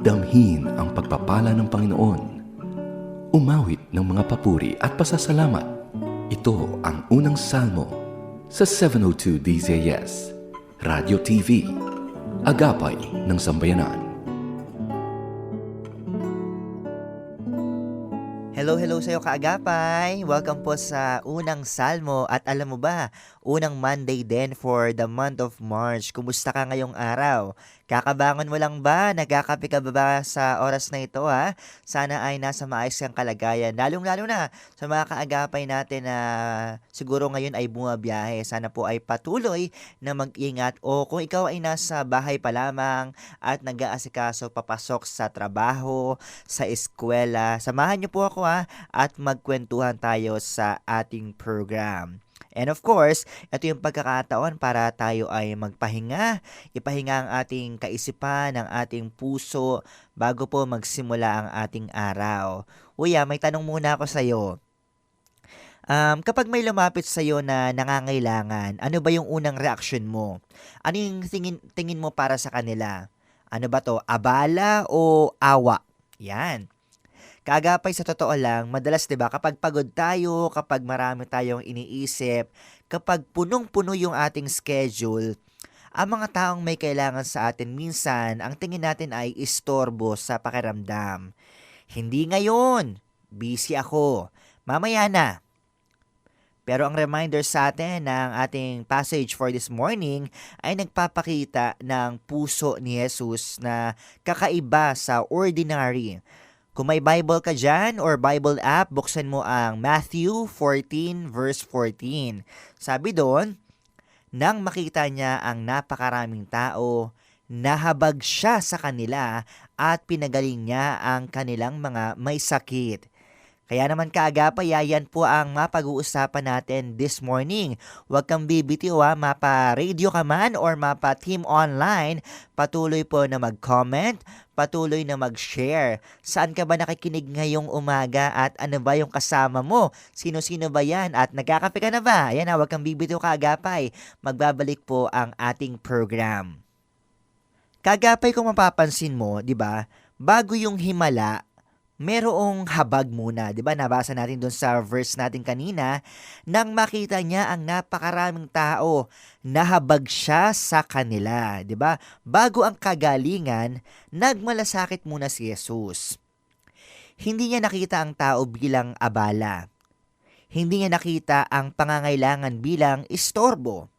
Damhin ang pagpapala ng Panginoon. Umawit ng mga papuri at pasasalamat. Ito ang unang salmo sa 702 DZS, Radio TV, Agapay ng Sambayanan. Hello sa'yo kaagapay! Welcome po sa unang salmo at alam mo ba, unang Monday din for the month of March. Kumusta ka ngayong araw? Kakabangon mo lang ba? Nagkakape ka ba sa oras na ito ha? Sana ay nasa maayos kang kalagayan. Lalong-lalo na sa mga kaagapay natin na siguro ngayon ay bumabiyahe. Sana po ay patuloy na mag-ingat o kung ikaw ay nasa bahay pa lamang at nag-aasikaso papasok sa trabaho, sa eskwela, samahan niyo po ako at magkwentuhan tayo sa ating program. And of course, ito yung pagkakataon para tayo ay magpahinga, ipahinga ang ating kaisipan, ang ating puso, bago po magsimula ang ating araw. Uya, may tanong muna ako sa'yo. Kapag may lumapit sa'yo na nangangailangan, ano ba yung unang reaksyon mo? Ano yung tingin mo para sa kanila? Ano ba to? Abala o awa? Yan. Kaagapay sa totoo lang, madalas 'di ba kapag pagod tayo, kapag marami tayong iniisip, kapag punong-puno yung ating schedule, ang mga taong may kailangan sa atin minsan, ang tingin natin ay istorbo sa pakiramdam. Hindi ngayon, busy ako. Mamaya na. Pero ang reminder sa atin ng ating passage for this morning ay nagpapakita ng puso ni Jesus na kakaiba sa ordinary. Kung may Bible ka dyan or Bible app, buksan mo ang Matthew 14 verse 14. Sabi doon, nang makita niya ang napakaraming tao, nahabag siya sa kanila at pinagaling niya ang kanilang mga may sakit. Kaya naman kaagapay, yan po ang mapag-uusapan natin this morning. Huwag kang bibitiw mapa-radio ka man or mapa-team online, patuloy po na mag-comment, patuloy na mag-share. Saan ka ba nakikinig ngayong umaga at ano ba yung kasama mo? Sino-sino ba yan? At nagkakape ka na ba? Ayan huwag kang bibitiw kaagapay. Magbabalik po ang ating program. Kaagapay kung mapapansin mo, di ba, bago yung himala, merong habag muna, 'di ba? Nabasa natin doon sa verse natin kanina, nang makita niya ang napakaraming tao, nahabag siya sa kanila, 'di ba? Bago ang kagalingan, nagmalasakit muna si Jesus. Hindi niya nakita ang tao bilang abala. Hindi niya nakita ang pangangailangan bilang istorbo.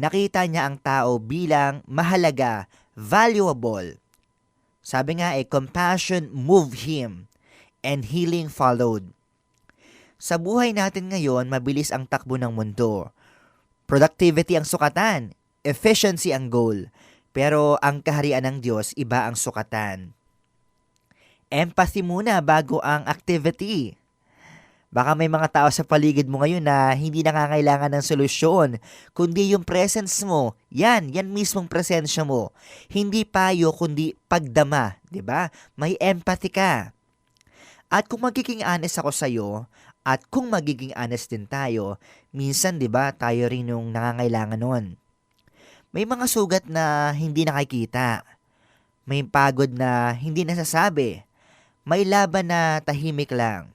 Nakita niya ang tao bilang mahalaga, valuable. Sabi nga compassion moved him and healing followed. Sa buhay natin ngayon, mabilis ang takbo ng mundo. Productivity ang sukatan, efficiency ang goal, pero ang kaharian ng Diyos, iba ang sukatan. Empathy muna bago ang activity. Baka may mga tao sa paligid mo ngayon na hindi nangangailangan ng solusyon, kundi yung presence mo. Yan mismong presensya mo. Hindi payo, kundi pagdama, 'di ba? May empathy ka. At kung magiging honest ako sa iyo, at kung magiging honest din tayo, minsan 'di ba, tayo rin yung nangangailangan nun. May mga sugat na hindi nakikita. May pagod na hindi nasasabi. May laban na tahimik lang.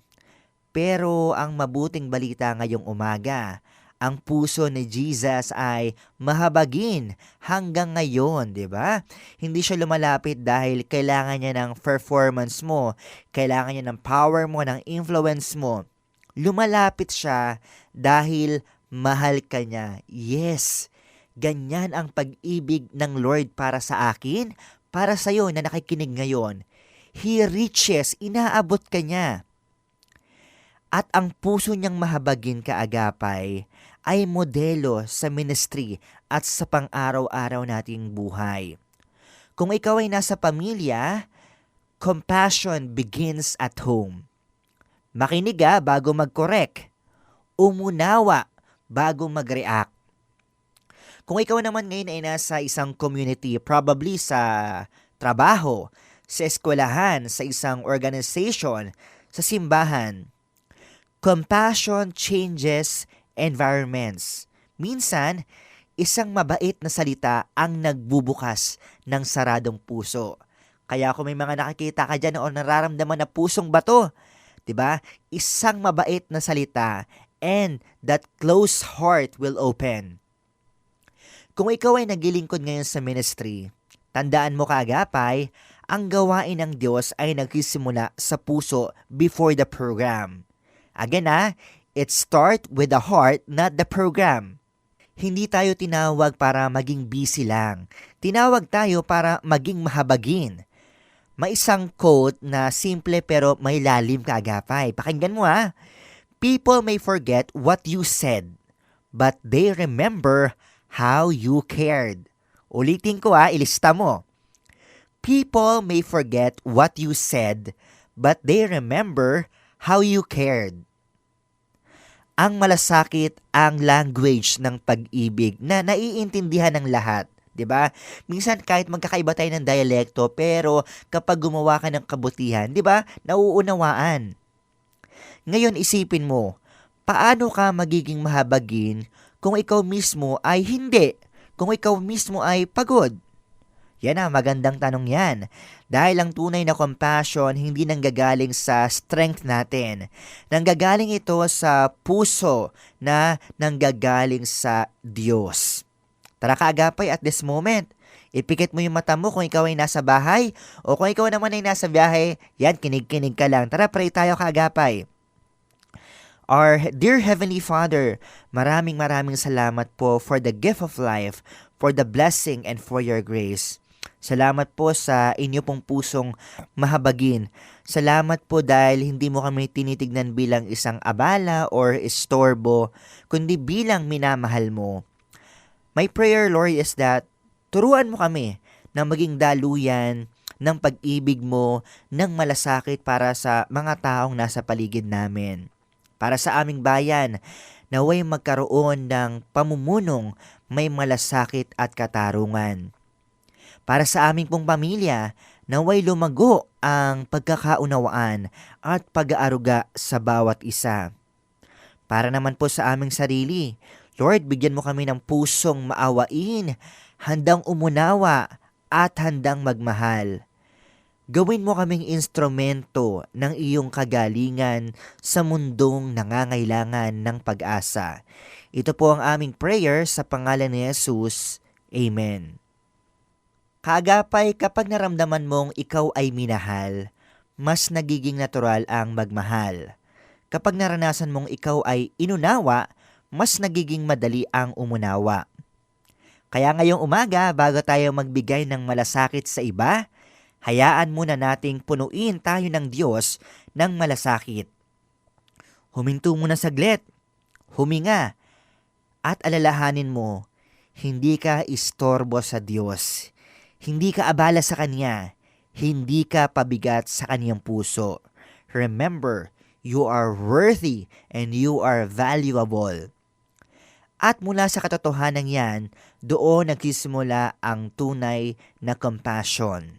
Pero ang mabuting balita ngayong umaga, ang puso ni Jesus ay mahabagin hanggang ngayon, di ba? Hindi siya lumalapit dahil kailangan niya ng performance mo, kailangan niya ng power mo, ng influence mo. Lumalapit siya dahil mahal ka niya. Yes, ganyan ang pag-ibig ng Lord para sa akin, para sa iyo na nakikinig ngayon. He reaches, inaabot ka niya. At ang puso niyang mahabagin kaagapay ay modelo sa ministry at sa pang-araw-araw nating buhay. Kung ikaw ay nasa pamilya, compassion begins at home. Makinig bago mag-correct. Umunawa bago mag-react. Kung ikaw naman ngayon ay nasa isang community, probably sa trabaho, sa eskwelahan, sa isang organization, sa simbahan, compassion changes environments. Minsan, isang mabait na salita ang nagbubukas ng saradong puso. Kaya kung may mga nakikita ka dyan o nararamdaman na pusong bato, 'di ba? Isang mabait na salita and that closed heart will open. Kung ikaw ay naglilingkod ngayon sa ministry, tandaan mo kaagapay, ang gawain ng Diyos ay nagsisimula sa puso before the program. Again it start with the heart, not the program. Hindi tayo tinawag para maging busy lang. Tinawag tayo para maging mahabagin. May isang quote na simple pero may lalim kaagapay. Pakinggan mo People may forget what you said, but they remember how you cared. Ulitin ko ilista mo. People may forget what you said, but they remember how you cared. Ang malasakit ang language ng pag-ibig na naiintindihan ng lahat. 'Di ba? Minsan kahit magkakaiba tayo ng dialekto, pero kapag gumawa ka ng kabutihan, 'di ba? Nauunawaan. Ngayon isipin mo, paano ka magiging mahabagin kung ikaw mismo ay hindi? Kung ikaw mismo ay pagod? Yan magandang tanong yan. Dahil ang tunay na compassion hindi nanggagaling sa strength natin. Nanggagaling ito sa puso na nanggagaling sa Diyos. Tara kaagapay at this moment. Ipikit mo yung mata mo kung ikaw ay nasa bahay o kung ikaw naman ay nasa biyahe, yan, kinig-kinig ka lang. Tara, pray tayo kaagapay. Our dear Heavenly Father, maraming salamat po for the gift of life, for the blessing and for your grace. Salamat po sa inyo pong pusong mahabagin. Salamat po dahil hindi mo kami tinitignan bilang isang abala or istorbo, kundi bilang minamahal mo. My prayer, Lord, is that turuan mo kami na maging daluyan ng pag-ibig mo ng malasakit para sa mga taong nasa paligid namin. Para sa aming bayan, naway magkaroon ng pamumunong may malasakit at katarungan. Para sa aming pong pamilya, naway lumago ang pagkakaunawaan at pag-aaruga sa bawat isa. Para naman po sa aming sarili, Lord, bigyan mo kami ng pusong maawain, handang umunawa at handang magmahal. Gawin mo kaming instrumento ng iyong kagalingan sa mundong nangangailangan ng pag-asa. Ito po ang aming prayer sa pangalan ni Jesus. Amen. Kaagapay, kapag naramdaman mong ikaw ay minahal, mas nagiging natural ang magmahal. Kapag naranasan mong ikaw ay inunawa, mas nagiging madali ang umunawa. Kaya ngayong umaga, bago tayo magbigay ng malasakit sa iba, hayaan muna nating punuin tayo ng Diyos ng malasakit. Huminto muna saglit, huminga, at alalahanin mo, hindi ka istorbo sa Diyos. Hindi ka abala sa Kanya. Hindi ka pabigat sa Kanyang puso. Remember, you are worthy and you are valuable. At mula sa katotohanan yan, doon nagsisimula ang tunay na compassion.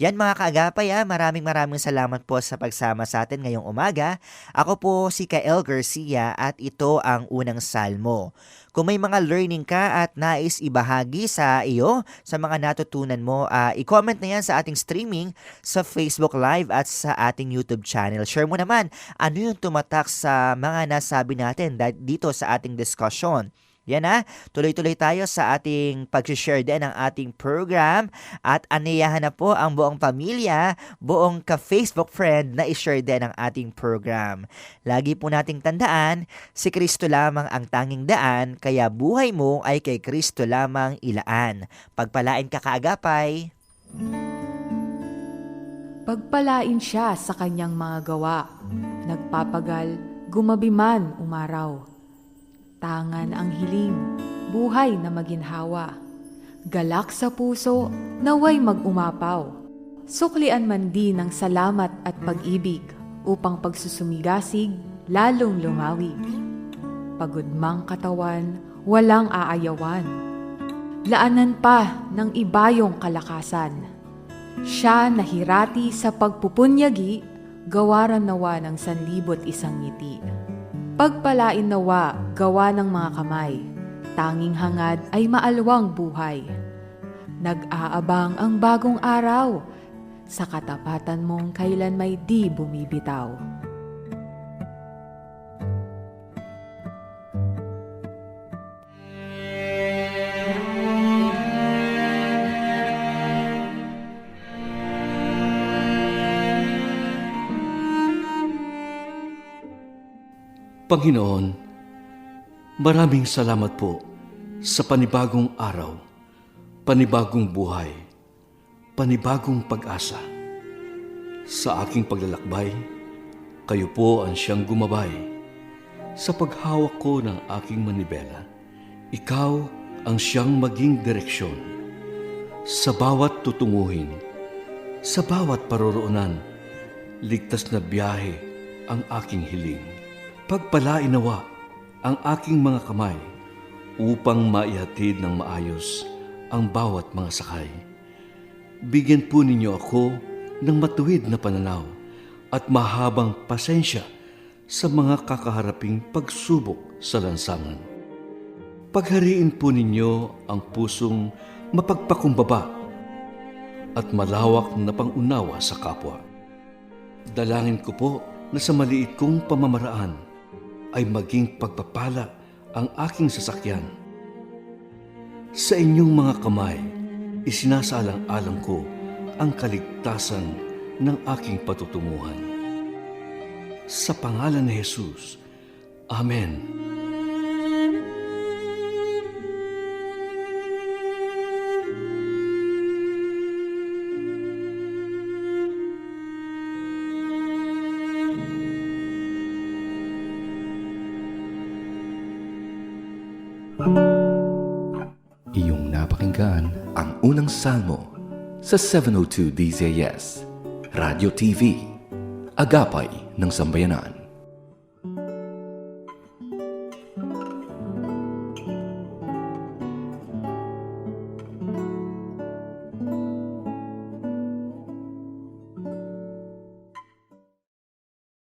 Yan mga kaagapay, maraming salamat po sa pagsama sa atin ngayong umaga. Ako po si Kael Garcia at ito ang unang salmo. Kung may mga learning ka at nais ibahagi sa iyo, sa mga natutunan mo, i-comment na yan sa ating streaming sa Facebook Live at sa ating YouTube channel. Share mo naman ano yung tumatak sa mga nasabi natin dito sa ating discussion. Yan tuloy-tuloy tayo sa ating pag-share din ng ating program at aniyahan na po ang buong pamilya, buong ka-Facebook friend na i-share din ang ating program. Lagi po nating tandaan, si Kristo lamang ang tanging daan, kaya buhay mo ay kay Kristo lamang ilaan. Pagpalain ka kaagapay. Pagpalain siya sa kanyang mga gawa, nagpapagal, gumabi man umaraw. Tangan ang hiling, buhay na maginhawa. Galak sa puso, naway mag-umapaw. Suklian man din ng salamat at pag-ibig, upang pagsusumigasig, lalong lumawig. Pagod mang katawan, walang aayawan. Laanan pa ng ibayong kalakasan. Siya nahirati sa pagpupunyagi, gawaran nawa ng 1,100 ngiti. Pagpalain nawa, gawa ng mga kamay, Tanging hangad ay maalwang buhay. Nag-aabang ang bagong araw, sa katapatan mong kailan may di bumibitaw. Panginoon, maraming salamat po sa panibagong araw, panibagong buhay, panibagong pag-asa. Sa aking paglalakbay, kayo po ang siyang gumabay. Sa paghawak ko ng aking manibela, ikaw ang siyang maging direksyon. Sa bawat tutunguhin, sa bawat paroroonan, ligtas na biyahe ang aking hiling. Pagpalain nawa ang aking mga kamay upang maihatid ng maayos ang bawat mga sakay. Bigyan po ninyo ako ng matuwid na pananaw at mahabang pasensya sa mga kakaharaping pagsubok sa lansangan. Paghariin po ninyo ang pusong mapagpakumbaba at malawak na pangunawa sa kapwa. Dalangin ko po na sa maliit kong pamamaraan ay maging pagpapala ang aking sasakyan. Sa inyong mga kamay, isinasalang-alang ko ang kaligtasan ng aking patutunguhan. Sa pangalan ni Jesus, Amen. Iyong napakinggan ang unang salmo sa 702 DZS, Radio TV, Agapay ng Sambayanan.